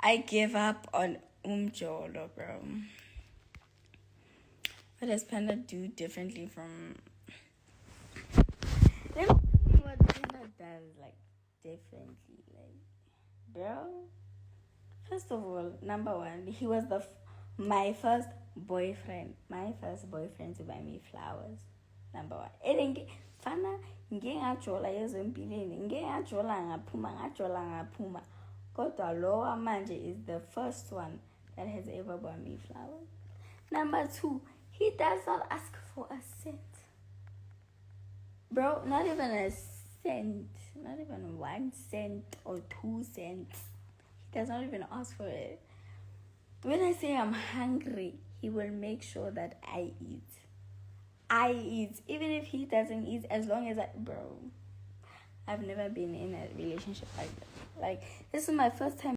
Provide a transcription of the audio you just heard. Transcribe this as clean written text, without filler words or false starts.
I give up on umjolo, bro. What does Panda do differently from... Let me tell you what Panda does, like, differently. Like, bro, first of all, number one, he was my first boyfriend. My first boyfriend to buy me flowers. Number one. Fana ngeke ngajola ezompilweni, ngeke ngajola ngaphuma. Kodwa lowa manje is the first one that has ever bought me flowers. Number two, he does not ask for a cent. Bro, not even a cent. Not even 1 cent or 2 cents. He does not even ask for it. When I say I'm hungry, he will make sure that I eat. Even if he doesn't eat, as long as bro, I've never been in a relationship like that. Like, this is my first time